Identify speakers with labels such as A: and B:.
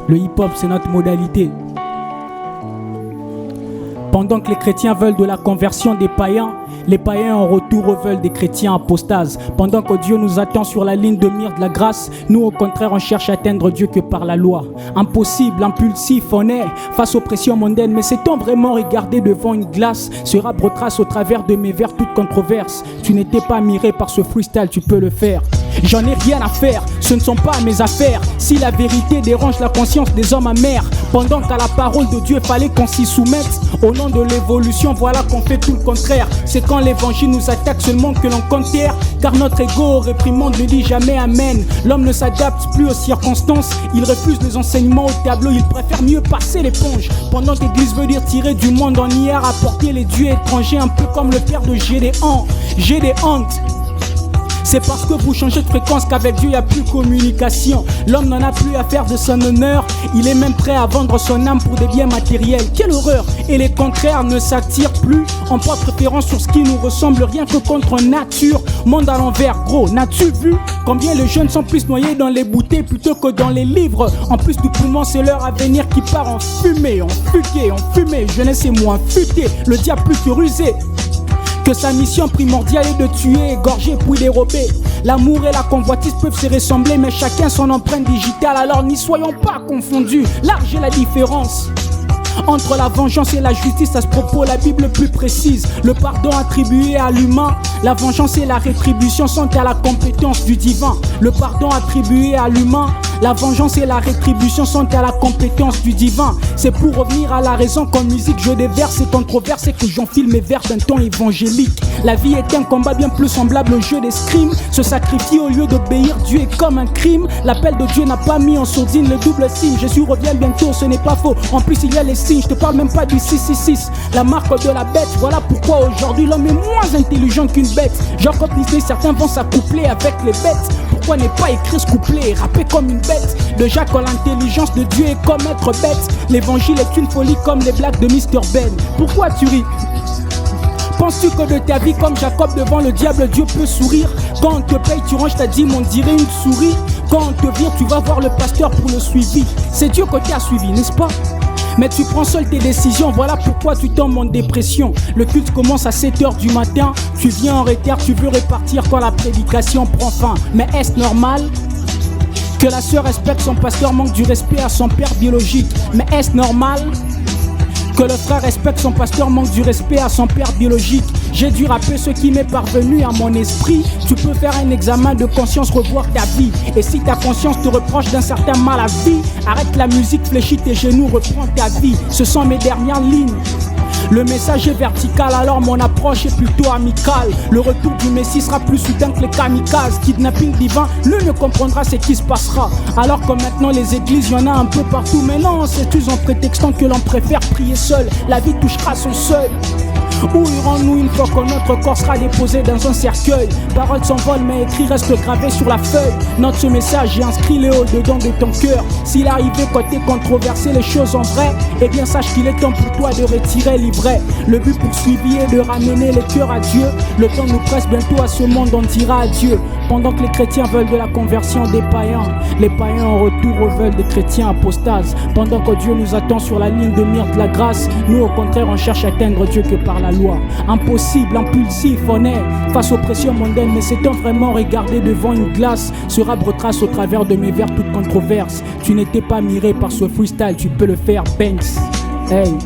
A: Le hip-hop, c'est notre modalité. Pendant que les chrétiens veulent de la conversion des païens, les païens en retour veulent des chrétiens apostases. Pendant que Dieu nous attend sur la ligne de mire de la grâce, nous au contraire on cherche à atteindre Dieu que par la loi. Impossible, impulsif, on est face aux pressions mondaines. Mais sait-on vraiment regarder devant une glace? Ce rap retrace au travers de mes vers toute controverse. Tu n'étais pas miré par ce freestyle, tu peux le faire. J'en ai rien à faire, ce ne sont pas mes affaires. Si la vérité dérange la conscience des hommes amers, pendant qu'à la parole de Dieu fallait qu'on s'y soumette, au nom de l'évolution voilà qu'on fait tout le contraire. C'est quand l'évangile nous attaque seulement que l'on conquiert, car notre ego réprimande ne dit jamais amen. L'homme ne s'adapte plus aux circonstances, il refuse les enseignements au tableau, il préfère mieux passer l'éponge. Pendant que l'église veut dire tirer du monde en hier, apporter les dieux étrangers, un peu comme le père de Gédéon. C'est parce que vous changez de fréquence qu'avec Dieu il n'y a plus de communication. L'homme n'en a plus à faire de son honneur. Il est même prêt à vendre son âme pour des biens matériels. Quelle horreur! Et les contraires ne s'attirent plus. On porte préférence sur ce qui nous ressemble, rien que contre nature. Monde à l'envers, gros, n'as-tu vu combien les jeunes sont plus noyés dans les bouteilles plutôt que dans les livres? En plus du poumon, c'est leur avenir qui part en fumée, en fugué, en fumée. Jeunesse et moins futée, le diable plus que rusé. Que sa mission primordiale est de tuer, égorger puis dérober. L'amour et la convoitise peuvent se ressembler, mais chacun son empreinte digitale. Alors n'y soyons pas confondus, large est la différence entre la vengeance et la justice. À ce propos, la Bible plus précise. Le pardon attribué à l'humain, la vengeance et la rétribution sont à la compétence du divin. Le pardon attribué à l'humain, la vengeance et la rétribution sont à la compétence du divin. C'est pour revenir à la raison qu'en musique je déverse et controverse et que j'enfile mes vers d'un ton évangélique. La vie est un combat bien plus semblable au jeu d'escrime. Se sacrifier au lieu d'obéir Dieu est comme un crime. L'appel de Dieu n'a pas mis en sourdine le double signe. Jésus revient bientôt, ce n'est pas faux. En plus il y a les signes, je te parle même pas du 666. La marque de la bête, voilà pourquoi aujourd'hui l'homme est moins intelligent qu'une bête. Genre comme Disney, certains vont s'accoupler avec les bêtes. Pourquoi n'est pas écrit ce couplet et rapper comme une bête? Déjà quand l'intelligence de Dieu est comme être bête, l'évangile est une folie comme les blagues de Mr. Ben. Pourquoi tu ris? Penses-tu que de ta vie comme Jacob devant le diable Dieu peut sourire? Quand on te paye tu ranges ta dîme, on dirait une souris. Quand on te vire tu vas voir le pasteur pour le suivi. C'est Dieu que tu as suivi, n'est-ce pas? Mais tu prends seul tes décisions, voilà pourquoi tu tombes en dépression. Le culte commence à 7h du matin, tu viens en retard, tu veux répartir quand la prédication prend fin. Mais est-ce normal que la sœur respecte son pasteur, manque du respect à son père biologique? Mais est-ce normal que le frère respecte son pasteur, manque du respect à son père biologique? J'ai dû rappeler ce qui m'est parvenu à mon esprit. Tu peux faire un examen de conscience, revoir ta vie. Et si ta conscience te reproche d'un certain mal à vie, arrête la musique, fléchis tes genoux, reprends ta vie. Ce sont mes dernières lignes. Le message est vertical, alors mon approche est plutôt amicale. Le retour du Messie sera plus soudain que les kamikazes. Kidnapping divin, nul ne comprendra ce qui se passera. Alors que maintenant les églises, y en a un peu partout. Mais non, c'est tous en prétextant que l'on préfère prier seul. La vie touchera son seuil. Où irons-nous une fois que notre corps sera déposé dans un cercueil? Paroles s'envolent mais écrit reste gravé sur la feuille. Note ce message et inscris-le au-dedans de ton cœur. S'il arrivait côté controversé les choses en vrai, eh bien sache qu'il est temps pour toi de retirer l'ivraie. Le but poursuivi est de ramener les cœurs à Dieu. Le temps nous presse, bientôt à ce monde on dira adieu. Pendant que les chrétiens veulent de la conversion des païens, les païens en retour veulent des chrétiens apostases. Pendant que Dieu nous attend sur la ligne de mire de la grâce, nous au contraire on cherche à atteindre Dieu que par la loi. Impossible, impulsif, on est face aux pressions mondaines. Mais c'est-on vraiment regarder devant une glace? Ce rap retrace au travers de mes vers toute controverse. Tu n'étais pas miré par ce freestyle, tu peux le faire, Banks. Hey.